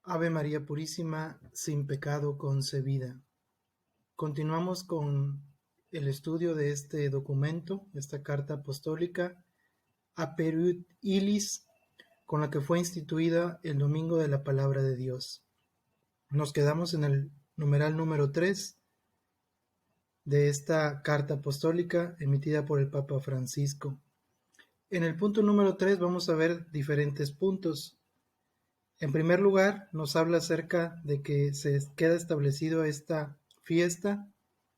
Ave María Purísima, sin pecado concebida. Continuamos con el estudio de este documento, esta carta apostólica, Aperuit Illis, con la que fue instituida el Domingo de la Palabra de Dios. Nos quedamos en el numeral número 3 de esta carta apostólica emitida por el Papa Francisco. En el punto número 3 vamos a ver diferentes puntos. En primer lugar, nos habla acerca de que se queda establecido esta fiesta,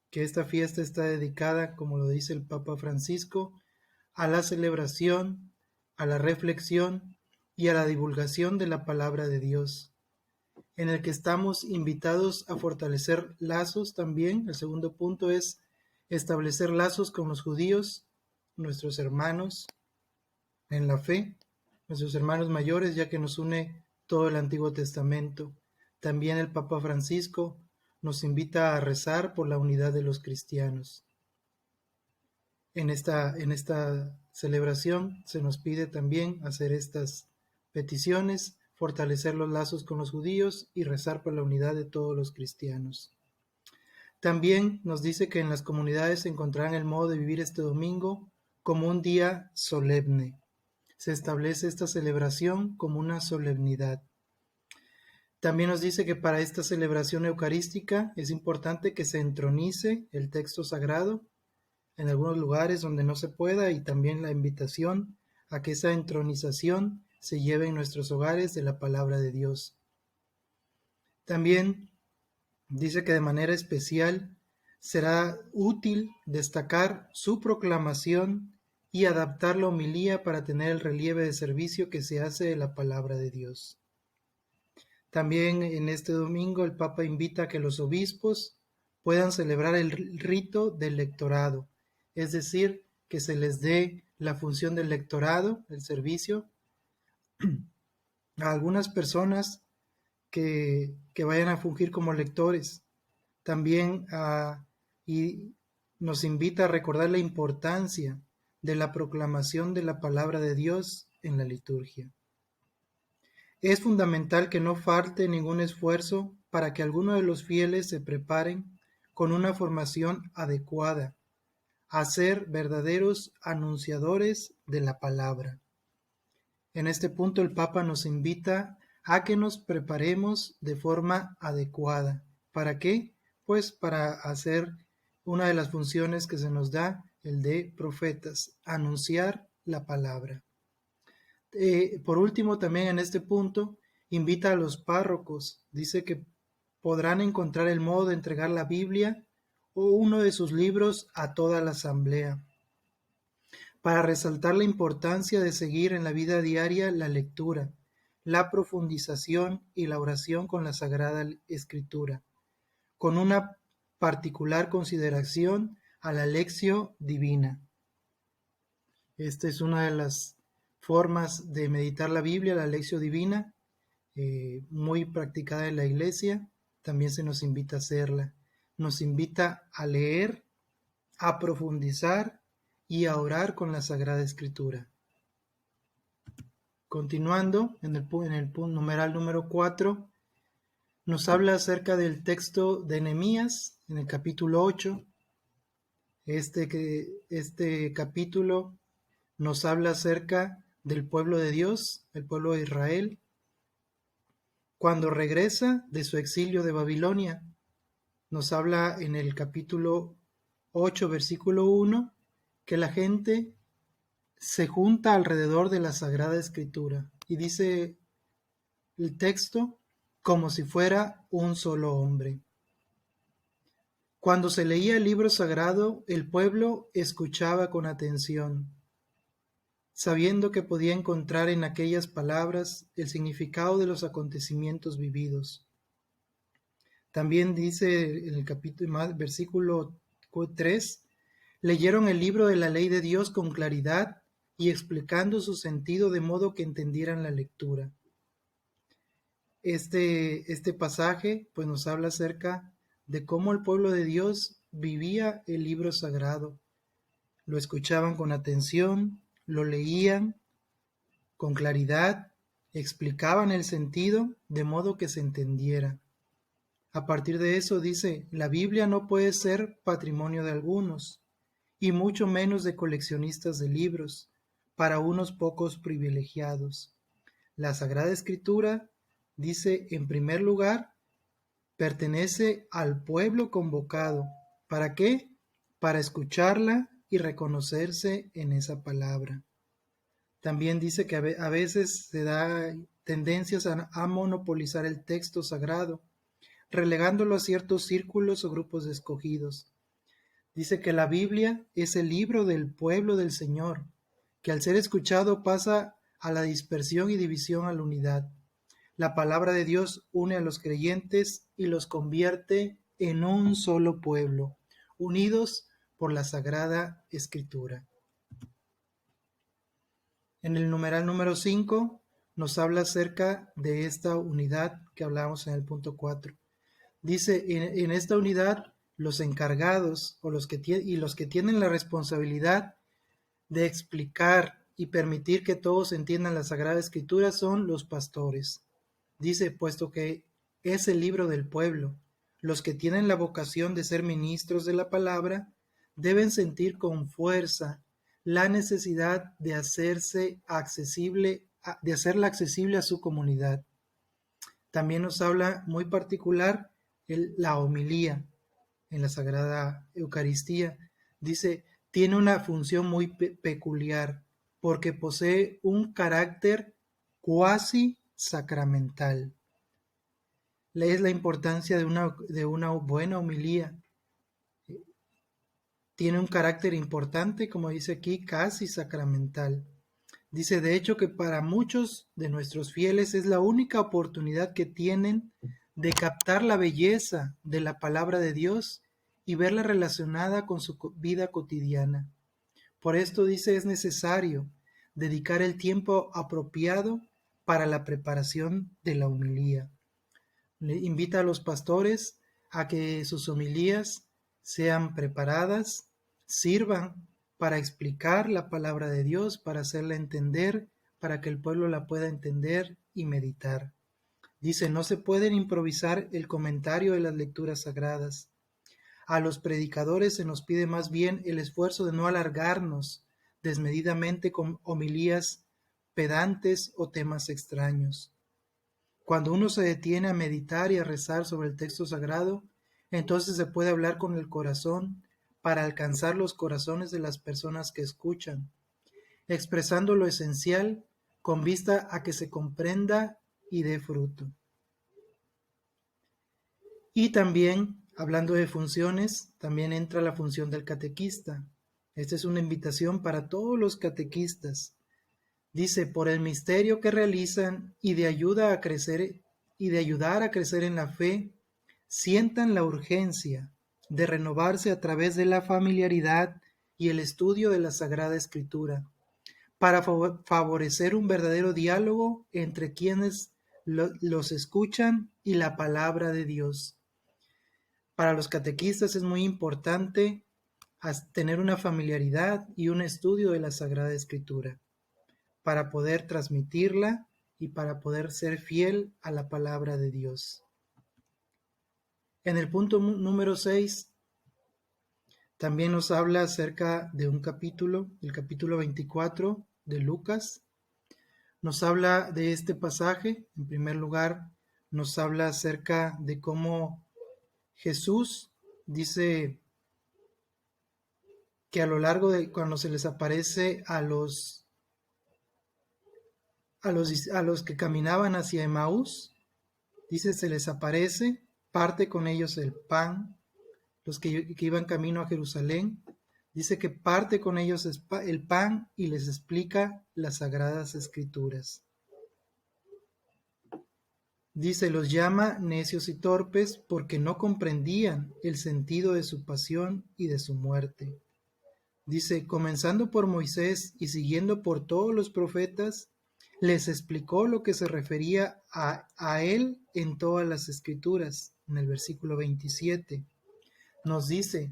que esta fiesta está dedicada, como lo dice el Papa Francisco, a la celebración, a la reflexión y a la divulgación de la palabra de Dios, en el que estamos invitados a fortalecer lazos también. El segundo punto es establecer lazos con los judíos, nuestros hermanos en la fe, nuestros hermanos mayores, ya que nos une todo el Antiguo Testamento. También el Papa Francisco nos invita a rezar por la unidad de los cristianos. En esta celebración se nos pide también hacer estas peticiones, fortalecer los lazos con los judíos y rezar por la unidad de todos los cristianos. También nos dice que en las comunidades se encontrarán el modo de vivir este domingo como un día solemne. Se establece esta celebración como una solemnidad. También nos dice que para esta celebración eucarística es importante que se entronice el texto sagrado en algunos lugares donde no se pueda, y también la invitación a que esa entronización se lleve en nuestros hogares de la palabra de Dios. También dice que de manera especial será útil destacar su proclamación y adaptar la homilía para tener el relieve de servicio que se hace de la palabra de Dios. También en este domingo el Papa invita a que los obispos puedan celebrar el rito del lectorado, es decir, que se les dé la función del lectorado, el servicio, a algunas personas que vayan a fungir como lectores. También y nos invita a recordar la importancia de la proclamación de la palabra de Dios en la liturgia. Es fundamental que no falte ningún esfuerzo para que algunos de los fieles se preparen con una formación adecuada a ser verdaderos anunciadores de la palabra. En este punto el Papa nos invita a que nos preparemos de forma adecuada. ¿Para qué? Pues para hacer una de las funciones que se nos da, el de profetas, anunciar la palabra. Por último, también en este punto, invita a los párrocos. Dice que podrán encontrar el modo de entregar la Biblia o uno de sus libros a toda la asamblea, para resaltar la importancia de seguir en la vida diaria la lectura, la profundización y la oración con la Sagrada Escritura, con una particular consideración a la lección divina. Esta es una de las formas de meditar la Biblia, la lección divina, muy practicada en la Iglesia. También se nos invita a hacerla. Nos invita a leer, a profundizar y a orar con la Sagrada Escritura. Continuando, en el numeral número 4, nos habla acerca del texto de Nehemías, en el capítulo 8. Este capítulo nos habla acerca del pueblo de Dios, el pueblo de Israel, cuando regresa de su exilio de Babilonia. Nos habla en el capítulo 8, versículo 1, que la gente se junta alrededor de la Sagrada Escritura, y dice el texto, como si fuera un solo hombre. Cuando se leía el libro sagrado, el pueblo escuchaba con atención, sabiendo que podía encontrar en aquellas palabras el significado de los acontecimientos vividos. También dice en el capítulo, versículo 3, leyeron el libro de la ley de Dios con claridad y explicando su sentido de modo que entendieran la lectura. Este pasaje pues nos habla acerca de cómo el pueblo de Dios vivía el libro sagrado. Lo escuchaban con atención, lo leían con claridad, explicaban el sentido de modo que se entendiera. A partir de eso dice, la Biblia no puede ser patrimonio de algunos, y mucho menos de coleccionistas de libros, para unos pocos privilegiados. La Sagrada Escritura, dice, en primer lugar, pertenece al pueblo convocado. ¿Para qué? Para escucharla y reconocerse en esa palabra. También dice que a veces se da tendencias a monopolizar el texto sagrado, relegándolo a ciertos círculos o grupos de escogidos. Dice que la Biblia es el libro del pueblo del Señor, que al ser escuchado pasa a la dispersión y división a la unidad. La palabra de Dios une a los creyentes y los convierte en un solo pueblo, unidos por la Sagrada Escritura. En el numeral número 5 nos habla acerca de esta unidad que hablábamos en el punto 4. Dice, en esta unidad los encargados los que tienen la responsabilidad de explicar y permitir que todos entiendan la Sagrada Escritura son los pastores. Dice, puesto que es el libro del pueblo, los que tienen la vocación de ser ministros de la palabra deben sentir con fuerza la necesidad de hacerla accesible a su comunidad. También nos habla muy particular la homilía en la Sagrada Eucaristía. Dice, tiene una función muy peculiar porque posee un carácter cuasi sacramental. Es la importancia de una buena homilía. Tiene un carácter importante, como dice aquí, casi sacramental. Dice, de hecho, que para muchos de nuestros fieles es la única oportunidad que tienen de captar la belleza de la palabra de Dios y verla relacionada con su vida cotidiana. Por esto dice, es necesario dedicar el tiempo apropiado para la preparación de la homilía. Le invita a los pastores a que sus homilías sean preparadas, sirvan para explicar la palabra de Dios, para hacerla entender, para que el pueblo la pueda entender y meditar. Dice, no se pueden improvisar el comentario de las lecturas sagradas. A los predicadores se nos pide más bien el esfuerzo de no alargarnos desmedidamente con homilías pedantes o temas extraños. Cuando uno se detiene a meditar y a rezar sobre el texto sagrado, entonces se puede hablar con el corazón para alcanzar los corazones de las personas que escuchan, expresando lo esencial con vista a que se comprenda y dé fruto. Y también, hablando de funciones, también entra la función del catequista. Esta es una invitación para todos los catequistas. Dice, por el misterio que realizan y de ayudar a crecer en la fe, sientan la urgencia de renovarse a través de la familiaridad y el estudio de la Sagrada Escritura, para favorecer un verdadero diálogo entre quienes los escuchan y la palabra de Dios. Para los catequistas es muy importante tener una familiaridad y un estudio de la Sagrada Escritura, para poder transmitirla y para poder ser fiel a la palabra de Dios. En el punto número 6, también nos habla acerca de un capítulo, el capítulo 24 de Lucas. Nos habla de este pasaje. En primer lugar, nos habla acerca de cómo Jesús dice que a lo largo de cuando se les aparece a los que caminaban hacia Emaús, dice, se les aparece, parte con ellos el pan, los que iban camino a Jerusalén, dice que parte con ellos el pan y les explica las Sagradas Escrituras. Dice, los llama necios y torpes porque no comprendían el sentido de su pasión y de su muerte. Dice, comenzando por Moisés y siguiendo por todos los profetas, les explicó lo que se refería a él en todas las Escrituras. En el versículo 27 nos dice,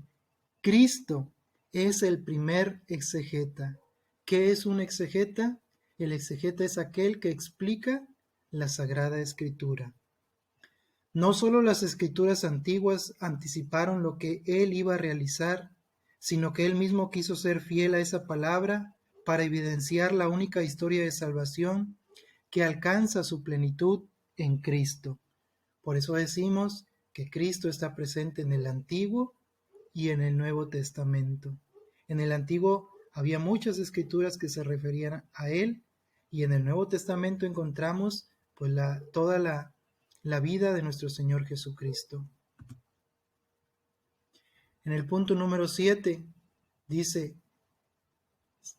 Cristo es el primer exegeta. ¿Qué es un exegeta? El exegeta es aquel que explica la Sagrada Escritura. No solo las escrituras antiguas anticiparon lo que él iba a realizar, sino que él mismo quiso ser fiel a esa palabra para evidenciar la única historia de salvación que alcanza su plenitud en Cristo. Por eso decimos que Cristo está presente en el Antiguo y en el Nuevo Testamento. En el Antiguo había muchas escrituras que se referían a él, y en el Nuevo Testamento encontramos pues toda la vida de nuestro Señor Jesucristo. En el punto número 7 dice: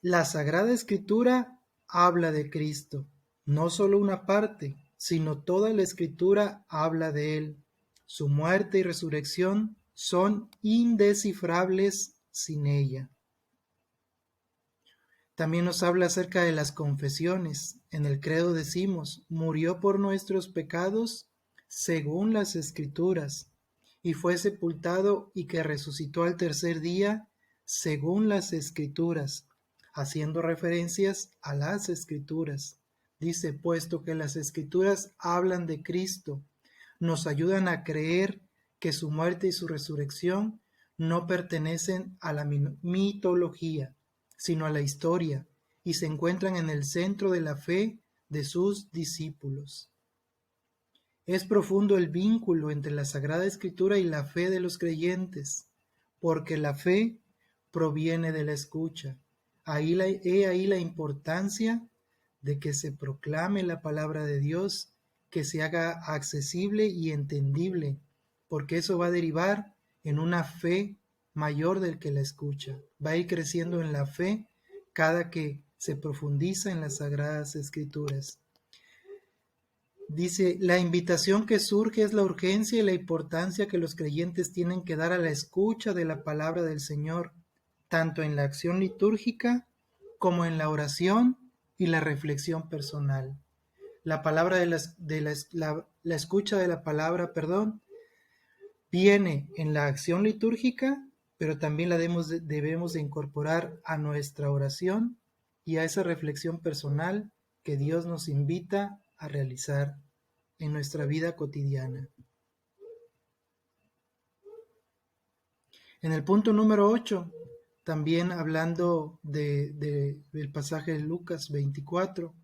la Sagrada Escritura habla de Cristo, no solo una parte, sino toda la Escritura habla de Él. Su muerte y resurrección son indescifrables sin ella. También nos habla acerca de las confesiones. En el credo decimos: murió por nuestros pecados según las Escrituras, y fue sepultado y que resucitó al tercer día según las Escrituras, haciendo referencias a las Escrituras. Dice: puesto que las Escrituras hablan de Cristo, nos ayudan a creer que su muerte y su resurrección no pertenecen a la mitología, sino a la historia, y se encuentran en el centro de la fe de sus discípulos. Es profundo el vínculo entre la Sagrada Escritura y la fe de los creyentes, porque la fe proviene de la escucha. He ahí la importancia de que se proclame la palabra de Dios, que se haga accesible y entendible, porque eso va a derivar en una fe mayor del que la escucha. Va a ir creciendo en la fe cada que se profundiza en las Sagradas Escrituras. Dice: la invitación que surge es la urgencia y la importancia que los creyentes tienen que dar a la escucha de la palabra del Señor, tanto en la acción litúrgica como en la oración y la reflexión personal. La palabra la escucha de la palabra, viene en la acción litúrgica, pero también la debemos de incorporar a nuestra oración y a esa reflexión personal que Dios nos invita a realizar en nuestra vida cotidiana. En el punto número 8, también hablando del pasaje de Lucas 24,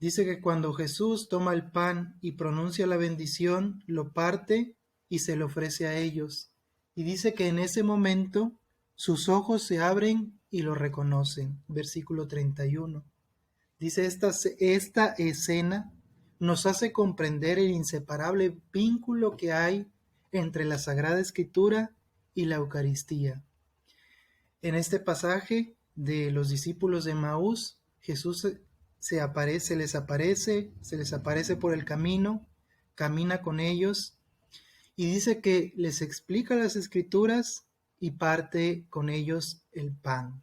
dice que cuando Jesús toma el pan y pronuncia la bendición, lo parte y se lo ofrece a ellos. Y dice que en ese momento sus ojos se abren y lo reconocen. Versículo 31. Dice: esta escena nos hace comprender el inseparable vínculo que hay entre la Sagrada Escritura y la Eucaristía. En este pasaje de los discípulos de Emaús, Jesús se les aparece por el camino, camina con ellos y dice que les explica las Escrituras y parte con ellos el pan.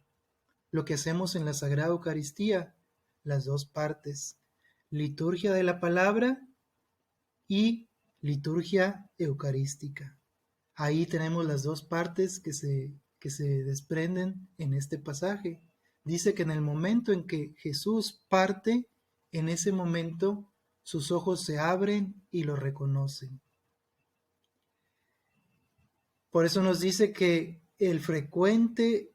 Lo que hacemos en la Sagrada Eucaristía, las dos partes: liturgia de la palabra y liturgia eucarística. Ahí tenemos las dos partes que se desprenden en este pasaje. Dice que en el momento en que Jesús parte, en ese momento sus ojos se abren y lo reconocen. Por eso nos dice que el frecuente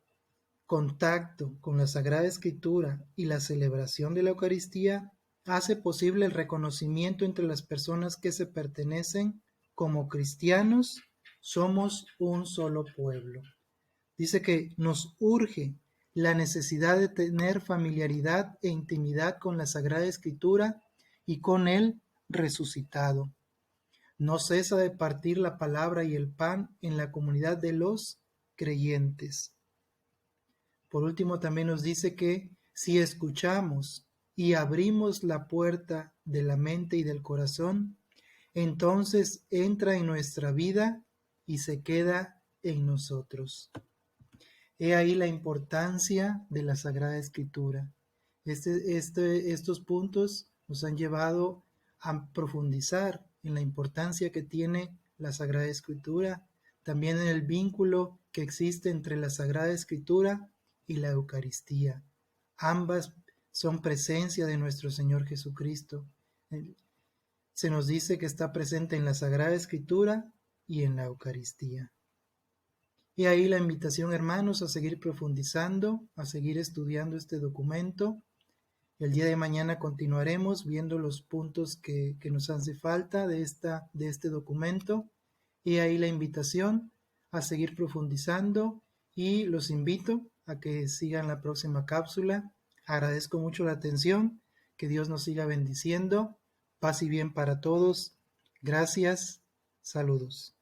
contacto con la Sagrada Escritura y la celebración de la Eucaristía hace posible el reconocimiento entre las personas que se pertenecen como cristianos. Somos un solo pueblo. Dice que nos urge la necesidad de tener familiaridad e intimidad con la Sagrada Escritura y con el resucitado. No cesa de partir la palabra y el pan en la comunidad de los creyentes. Por último, también nos dice que si escuchamos y abrimos la puerta de la mente y del corazón, entonces entra en nuestra vida y se queda en nosotros. He ahí la importancia de la Sagrada Escritura. Estos puntos nos han llevado a profundizar en la importancia que tiene la Sagrada Escritura, también en el vínculo que existe entre la Sagrada Escritura y la Eucaristía. Ambas son presencia de nuestro Señor Jesucristo. Se nos dice que está presente en la Sagrada Escritura y en la Eucaristía. Y ahí la invitación, hermanos, a seguir profundizando, a seguir estudiando este documento. El día de mañana continuaremos viendo los puntos que nos hace falta de este documento. Y ahí la invitación a seguir profundizando y los invito a que sigan la próxima cápsula. Agradezco mucho la atención, que Dios nos siga bendiciendo. Paz y bien para todos. Gracias. Saludos.